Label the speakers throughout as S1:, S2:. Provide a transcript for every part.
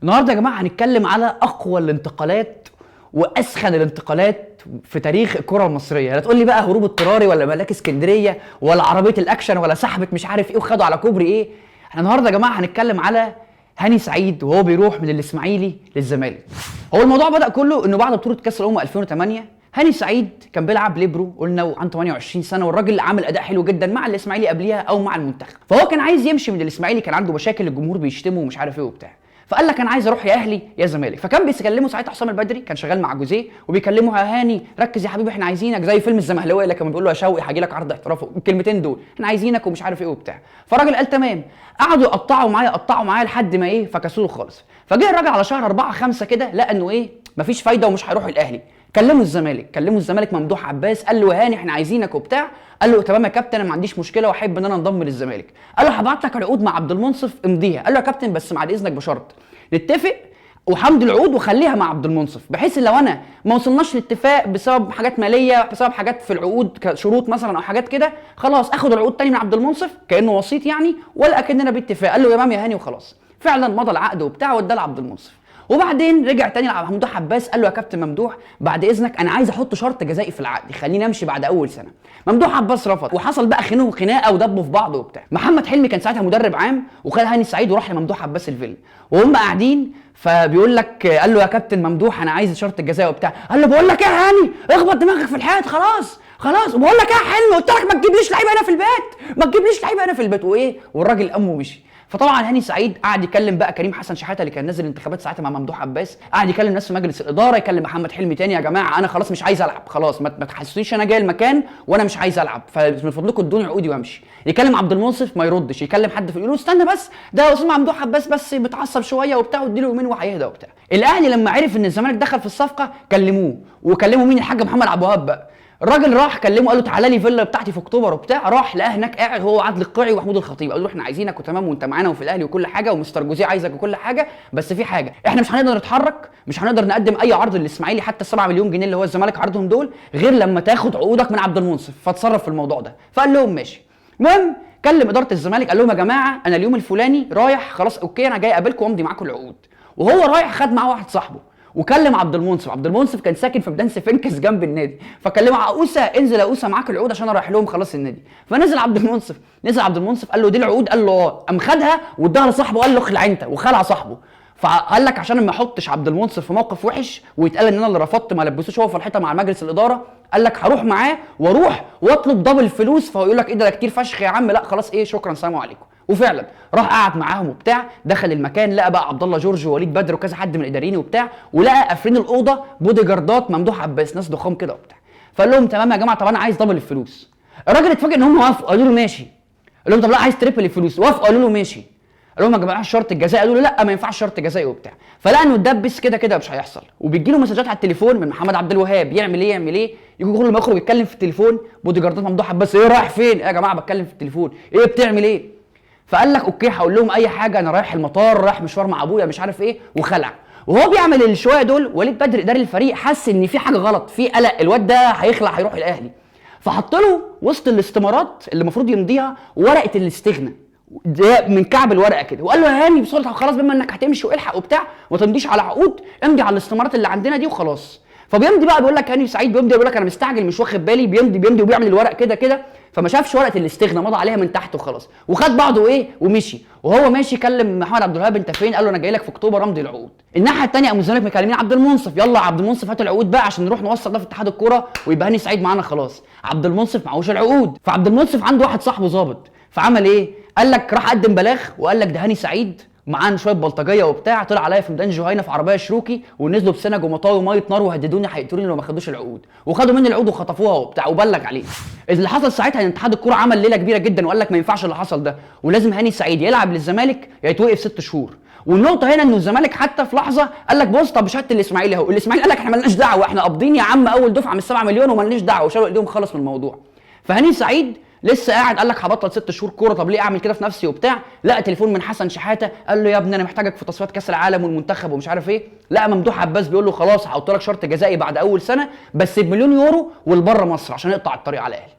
S1: النهارده يا جماعه هنتكلم على اقوى الانتقالات واسخن الانتقالات في تاريخ الكره المصريه. لا تقول لي بقى هروب اضطراري ولا ملاك اسكندريه ولا عربيه الاكشن ولا سحبت مش عارف ايه وخدوا على كوبري ايه. احنا النهارده يا جماعه هنتكلم على هاني سعيد وهو بيروح من الاسماعيلي للزمالك. هو الموضوع بدأ كله انه بعد بطوله كاس الامم 2008 هاني سعيد كان بيلعب ليبرو قلنا وعنده 28 سنه، والراجل عامل اداء حلو جدا مع الاسماعيلي قبليها او مع المنتخب، فهو كان عايز يمشي من الاسماعيلي، كان عنده مشاكل، الجمهور بيشتمه ومش عارف ايه وبتاع، فقال لك انا عايز اروح يا اهلي يا زمالك. فكان بيكلمه ساعتها حسام البدري، كان شغال مع جوزيه وبيكلمه يا هاني ركز يا حبيبي احنا عايزينك، زي فيلم الزمهلاويه اللي كان بيقول له يا شوقي هاجي لك عرض احتراف، الكلمتين دول احنا عايزينك ومش عارف ايه وبتاع. فالراجل قال تمام، قعدوا يقطعوا معايا لحد ما ايه فكسوه خالص. فجه الراجل على شهر 4 5 كده لقى انه ايه مفيش فايده ومش هيروح الاهلي، كلموا الزمالك ممدوح عباس قال له يا هاني احنا عايزينك وبتاع، قال له تمام يا كابتن انا ما عنديش مشكله واحب ان انا انضم للزمالك. قال له هبعت لك العقود مع عبد المنصف امضيها. قال له يا كابتن بس بعد اذنك بشرط نتفق وحمد العقود وخليها مع عبد المنصف، بحيث ان لو انا ما وصلناش لاتفاق بسبب حاجات ماليه بسبب حاجات في العقود كشروط مثلا او حاجات كده، خلاص اخد العقود تاني من عبد المنصف كانه وسيط يعني، ولا اكننا باتفاق. قال له تمام يا هاني وخلاص. فعلا مضى العقد وبتاع واداه لعبد المنصف. وبعدين رجع تاني لممدوح عباس قال له يا كابتن ممدوح بعد اذنك انا عايز احط شرط جزائي في العقد يخليني امشي بعد اول سنه. ممدوح عباس رفض وحصل بقى خناقه ودبوا في بعض وبتاع. محمد حلمي كان ساعتها مدرب عام وخد هاني سعيد وراح لممدوح عباس الفيلا، وهم قاعدين فبيقول لك قال له يا كابتن ممدوح انا عايز شرط الجزائي وبتاع. قال له بقول لك ايه يا هاني اخبط دماغك في الحيط خلاص وبقول لك ايه يا حلمي قلت لك ما تجيبليش لعيبه هنا في البيت وايه، والراجل قام ومشي. فطبعا هاني سعيد قعد يكلم بقى كريم حسن شحاته اللي كان نازل انتخابات ساعتها مع ممدوح عباس، قعد يكلم ناس في مجلس الاداره، يكلم محمد حلمي تاني يا جماعه انا خلاص مش عايز العب، خلاص ما تحسسونيش انا جاي المكان وانا مش عايز العب، فمن فضلكم ادوني عقودي وامشي. يكلم عبد المنصف ما يردش، يكلم حد يقول له استنى بس ده استاذ ممدوح عباس بس متعصب شويه وبتاع واديله يومين وهيهدى وبتاع. الاهلي لما عرف ان الزمالك دخل في الصفقه كلموه، وكلموا مين الحاج محمد عبد الوهاب بقى. الراجل راح كلمه قال له تعالى لي فيلا بتاعتي في اكتوبر وبتاع، راح لقاه هناك قاعد هو وعادل القيعي ومحمود الخطيب، قالوا له احنا عايزينك وتمام وانت معانا وفي الاهلي وكل حاجه ومستر جوزيه عايزك وكل حاجه، بس في حاجه احنا مش هنقدر نتحرك، مش هنقدر نقدم اي عرض للاسماعيلي حتى ال7 مليون جنيه اللي هو الزمالك عرضهم دول غير لما تاخد عقودك من عبد المنصف، فاتصرف في الموضوع ده. فقال لهم ماشي. المهم كلم اداره الزمالك قال لهم يا جماعه انا اليوم الفلاني رايح خلاص اوكي انا جاي اقابلكم وامضي معاكم العقود. وهو رايح خد معاه واحد صاحبه وكلم عبد المنصف كان ساكن في ميدان سفنكس جنب النادي، فكلمه عقوسه انزل يا عقوسه معاك العقود عشان انا رايح لهم خلاص النادي. فنزل عبد المنصف قال له دي العقود، قال له قام خدها واداها لصاحبه قال له اخلع انت، وخلع صاحبه. فقال لك عشان ما احطش عبد المنصف في موقف وحش ويتقال ان انا اللي رفضت ما لبسوش هو في الحيطه مع مجلس الاداره، قال لك هروح معاه واروح واطلب دبل فلوس، فهو يقول لك ايه ده كتير فشخ يا عم، لا خلاص ايه شكرا سلام عليكم. وفعلا راح قعد معاهم وبتاع، دخل المكان لقى بقى عبد الله جورج ووليد بدر وكذا حد من الاداريين وبتاع، ولقى قافلين الاوضه بودي جاردات ممدوح عباس ناس ضخام كده وبتاع. فقال لهم تمام يا جماعه طب انا عايز دبل الفلوس. الراجل اتفاجئ ان هم وافقوا، قالوا له ماشي. قال لهم طب لا عايز تريبل الفلوس، وافقوا قالوا له ماشي. قال لهم يا جماعه الشرط الجزائي، قالوا له لا ما ينفعش شرط جزائي وبتاع. فلقى انه اتدبس كده مش هيحصل، وبيجي له مسجات على التليفون من محمد عبد الوهاب يعمل ايه يجي كل ما يخرج يتكلم في التليفون بودي جاردات ممدوح عباس ايه رايح فين يا جماعه بتكلم في التليفون ايه بتعمل ايه. فقال لك اوكي هقول لهم اي حاجه انا رايح المطار رايح مشوار مع ابويا مش عارف ايه، وخلع. وهو بيعمل الشويه دول وليد بدر اداري الفريق حس ان في حاجه غلط، في قلق، الواد ده هيخلع هيروح الاهلي، فحط له وسط الاستمارات اللي المفروض يمضيها ورقه الاستغناء من كعب الورقه كده، وقال له يا هاني بسرعه خلاص بما انك هتمشي والحق وبتاع وما تمضيش على عقود امضي على الاستمارات اللي عندنا دي وخلاص. فبيمضي بقى بيقول لك هاني سعيد بيقول لك انا مستعجل مش واخد بالي، بيمضي وبيعمل الورق كده فما شافش ورقه الاستغناء مضى عليها من تحت وخلاص، وخد بعضه ايه ومشي. وهو ماشي كلم محمد عبد الوهاب انت فين، قال له انا جاي لك في اكتوبر امضي العقود. الناحيه الثانيه قاموا الزمالك مكلمين عبد المنصف يلا عبد المنصف هات العقود بقى عشان نروح نوصل ده في اتحاد الكوره ويبقى هاني سعيد معانا خلاص. عبد المنصف معهوش العقود، فعبد المنصف عنده واحد صاحبه ظابط، فعمل ايه؟ قال لك راح قدم بلاغ وقال لك ده هاني سعيد معانا شويه بلطجيه وبتاع، طلع عليا في ميدان جهينه في عربيه شروكي ونزلوا بسنج ومطاوي وميه نار وهددوني هيقتلوني لو ما خدوش العقود، وخدوا مني العقود وخطفوها وبتاع وبلغ عليه. اللي حصل ساعتها ان اتحاد الكوره عمل ليله كبيره جدا وقال لك ما ينفعش اللي حصل ده، ولازم هاني سعيد يلعب للزمالك يا يتوقف 6 شهور. والنقطه هنا انه الزمالك حتى في لحظه قال لك بص طب شهاده الاسماعيلي اهو، الاسماعيلي قال لك احنا مالناش دعوه احنا قابضين يا عم اول دفعه من 7 مليون ومالناش دعوه، وشالوا ايديهم خلص من الموضوع. فهاني سعيد لسه قاعد قال لك هبطل 6 شهور كوره، طب ليه اعمل كده في نفسي وبتاع. لقى تليفون من حسن شحاته قال له يا ابني انا محتاجك في تصفيات كاس العالم والمنتخب ومش عارف ايه. لقى ممدوح عباس بيقول له خلاص هحط لك شرط جزائي بعد اول سنه بس ب1 مليون يورو والبره مصر عشان يقطع الطريق على الاهلي.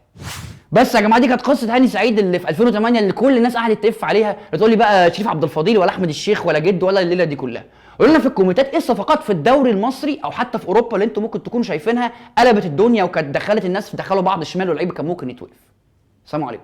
S1: بس يا جماعه دي كانت قصه هاني سعيد اللي في 2008 اللي كل الناس قعدت تلف عليها، لا تقول لي بقى شريف عبد الفضيل ولا احمد الشيخ ولا جد ولا الليله دي كلها. قولوا لنا في الكومنتات ايه الصفقات في الدوري المصري او حتى في اوروبا اللي انتم ممكن تكونوا شايفينها قلبت الدنيا وكانت دخلت الناس دخلوا بعض شمال واللعيبه كان ممكن يتوقف. السلام عليكم.